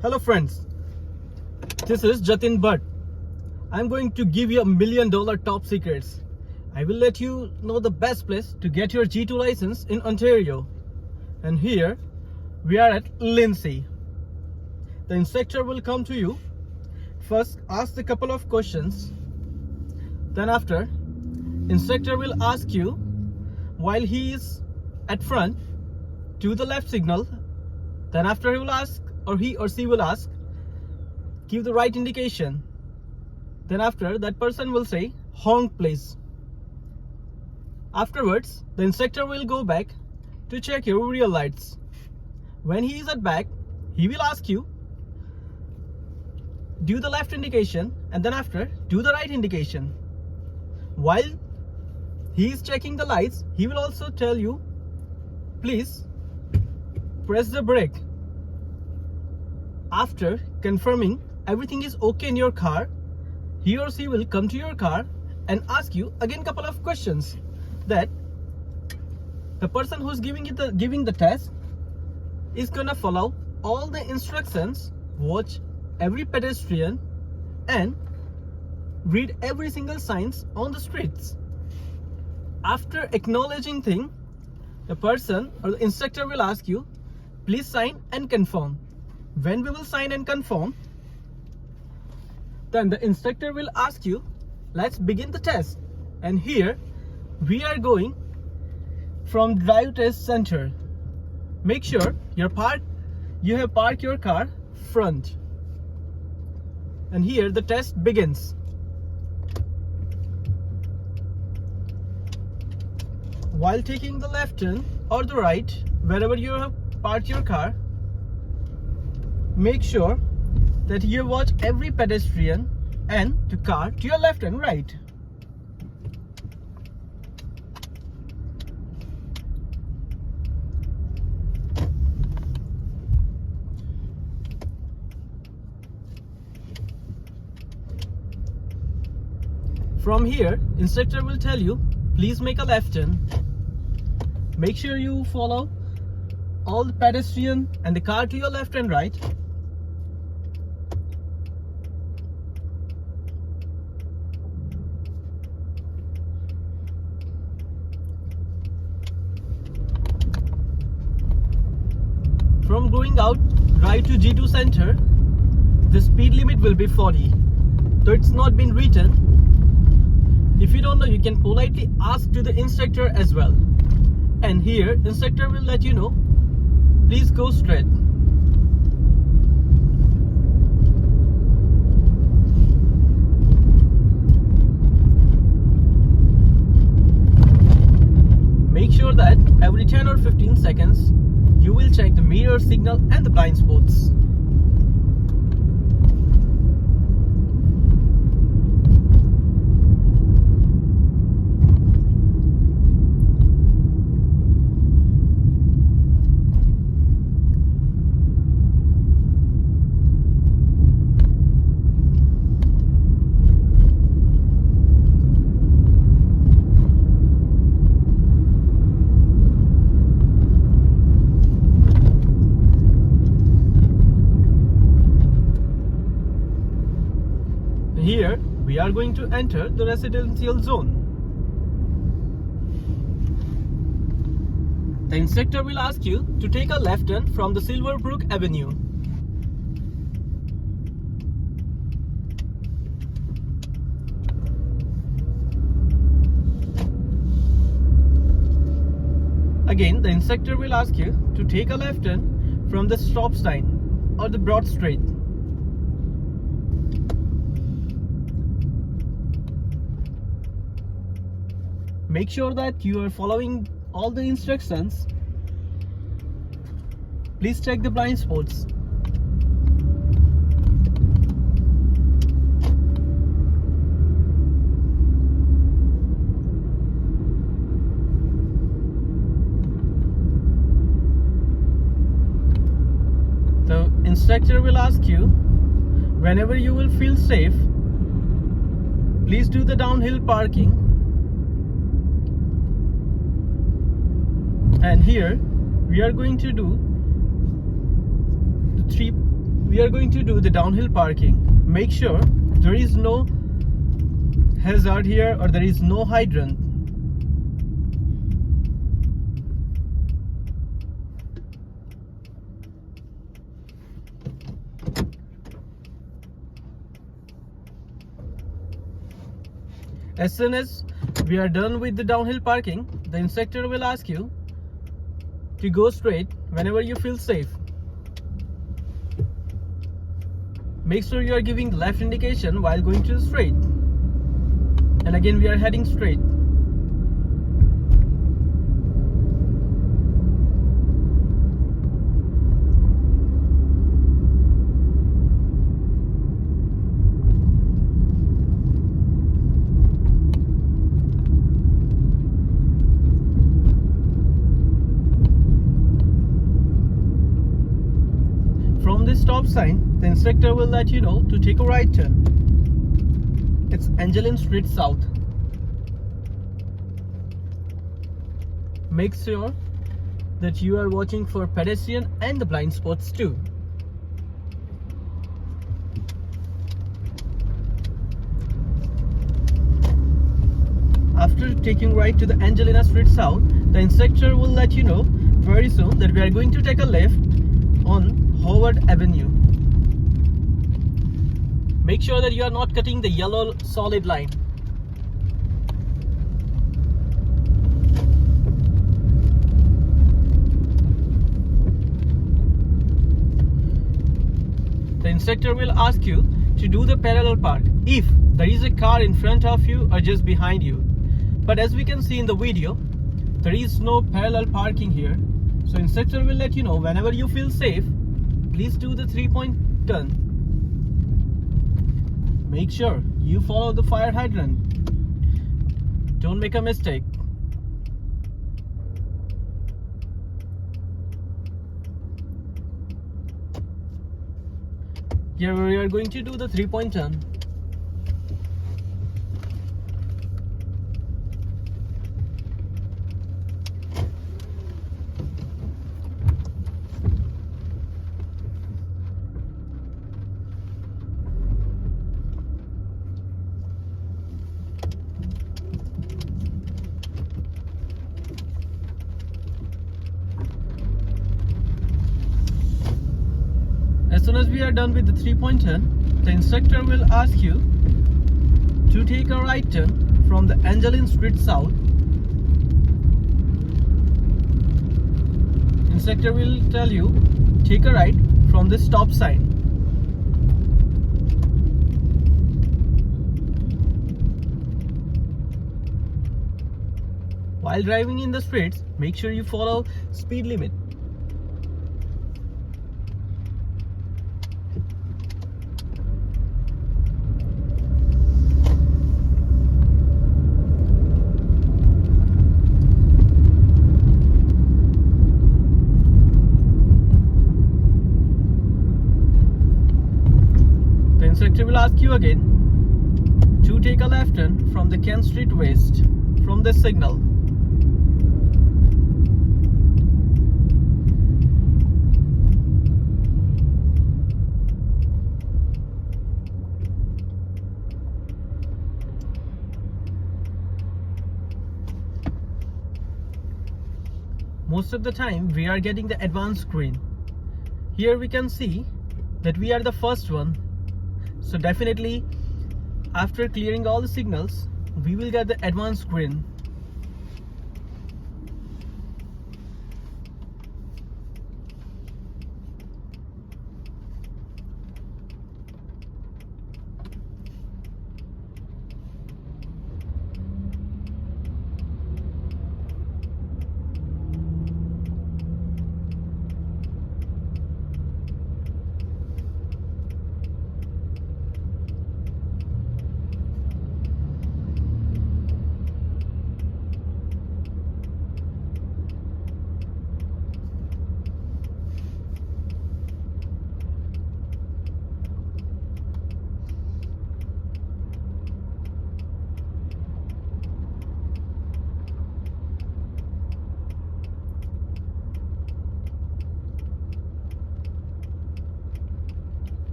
Hello friends, this is Jatin Bhatt. I'm going to give you $1 million top secrets. I will let you know the best place to get your G2 license in Ontario. And here we are at Lindsay. The instructor will come to you. First ask a couple of questions. Then after, instructor will ask you while he is at front to the left signal. Then after he will ask, or he or she will ask, give the right indication. Then after, that person will say, honk please. Afterwards, the instructor will go back to check your rear lights. When he is at back, he will ask you, do the left indication, and then after, do the right indication. While he is checking the lights, he will also tell you, please press the brake. After confirming everything is okay in your car, he or she will come to your car and ask you again couple of questions that the person who's giving the test is gonna follow all the instructions, watch every pedestrian and read every single signs on the streets. After acknowledging thing, the person or the instructor will ask you, please sign and confirm. When we will sign and confirm, then the instructor will ask you, let's begin the test. And here we are going from drive test center. Make sure you have parked your car front. And here the test begins. While taking the left turn or the right, wherever you have parked your car, make sure that you watch every pedestrian and the car to your left and right. From here, instructor will tell you, please make a left turn. Make sure you follow all the pedestrian and the car to your left and right. From going out right to G2 center, the speed limit will be 40. Though it's not been written, if you don't know, you can politely ask to the instructor as well. And here, instructor will let you know, please go straight. Make sure that every 10 or 15 seconds, you will check the mirror signal and the blind spots. Here we are going to enter the residential zone. The instructor will ask you to take a left turn from the Silverbrook Avenue. Again, the instructor will ask you to take a left turn from the stop sign or the Broad Street. Make sure that you are following all the instructions. Please check the blind spots. The instructor will ask you, whenever you will feel safe, please do the downhill parking. And here we are going to do the 3 we are going to do the downhill parking. Make sure there is no hazard here or there is no hydrant. As soon as we are done with the downhill parking, the instructor will ask you to go straight whenever you feel safe. Make sure you are giving the left indication while going to the straight. And again, we are heading straight. From this stop sign, the instructor will let you know to take a right turn. It's Angeline Street South. Make sure that you are watching for pedestrian and the blind spots too. After taking right to the Angelina Street South, the instructor will let you know very soon that we are going to take a left on Howard Avenue. Make sure that you are not cutting the yellow solid line. The instructor will ask you to do the parallel park if there is a car in front of you or just behind you. But as we can see in the video, there is no parallel parking here. So instructor will let you know whenever you feel safe, please do the 3-point turn. Make sure you follow the fire hydrant. Don't make a mistake. Here we are going to do the 3-point turn. As soon as we are done with the 3-point turn, the instructor will ask you to take a right turn from the Angeline Street South. Instructor will tell you take a right from this stop sign. While driving in the streets, make sure you follow speed limit. The instructor will ask you again to take a left turn from the Kent Street West from this signal. Most of the time we are getting the advanced screen. Here we can see that we are the first one. So definitely after clearing all the signals, we will get the advanced screen.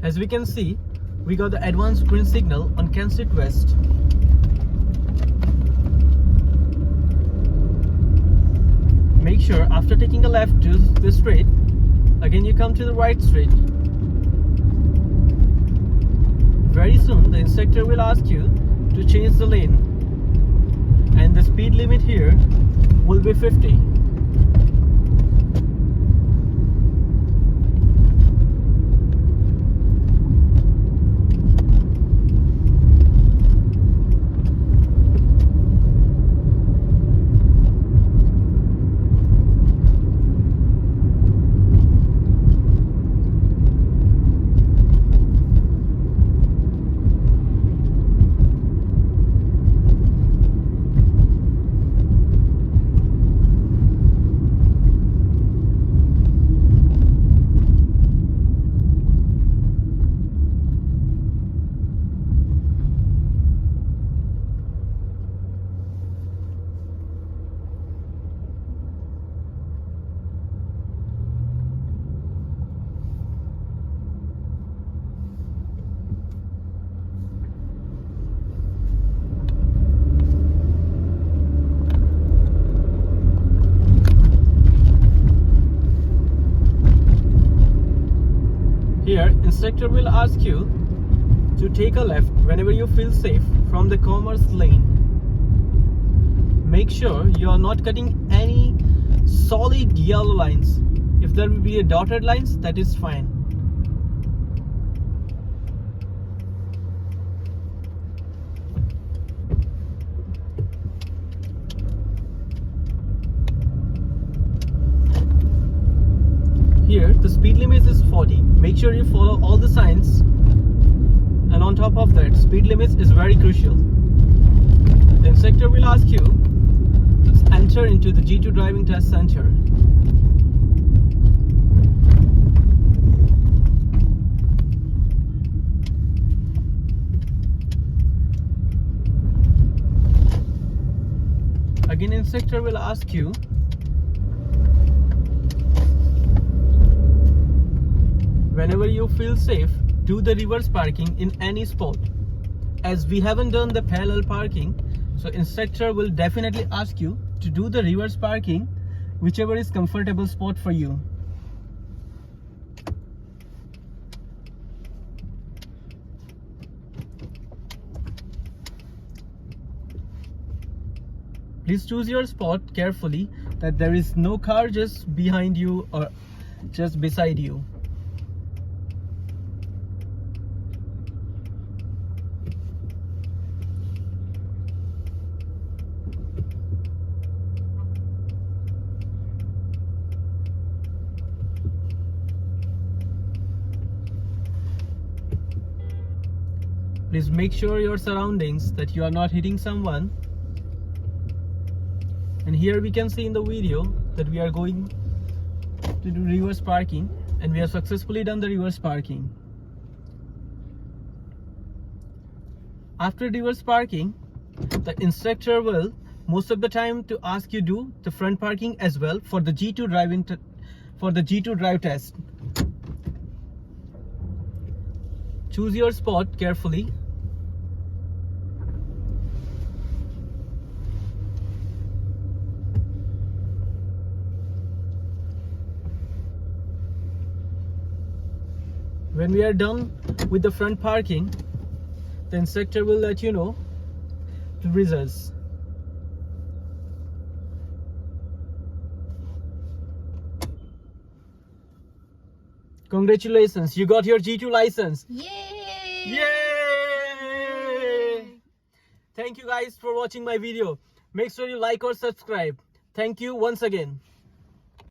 As we can see, we got the advanced green signal on Kensington West. Make sure after taking a left to the straight, again you come to the right straight. Very soon the inspector will ask you to change the lane, and the speed limit here will be 50. Here, instructor will ask you to take a left whenever you feel safe from the commerce lane. Make sure you are not cutting any solid yellow lines. If there will be a dotted lines, that is fine. Here, the speed limit is 40. Make sure you follow all the signs. And on top of that, speed limits is very crucial. The inspector will ask you to enter into the G2 driving test center. Again, inspector will ask you whenever you feel safe, do the reverse parking in any spot. As we haven't done the parallel parking, so instructor will definitely ask you to do the reverse parking whichever is comfortable spot for you. Please choose your spot carefully, that there is no car just behind you or just beside you. Please make sure your surroundings, that you are not hitting someone. And here we can see in the video that we are going to do reverse parking, and we have successfully done the reverse parking. After reverse parking, the instructor will most of the time to ask you do the front parking as well for the G2 drive test. Choose your spot carefully. When we are done with the front parking, the inspector will let you know the results. Congratulations, you got your G2 license. Yay! Yay! Thank you guys for watching my video. Make sure you like or subscribe. Thank you once again.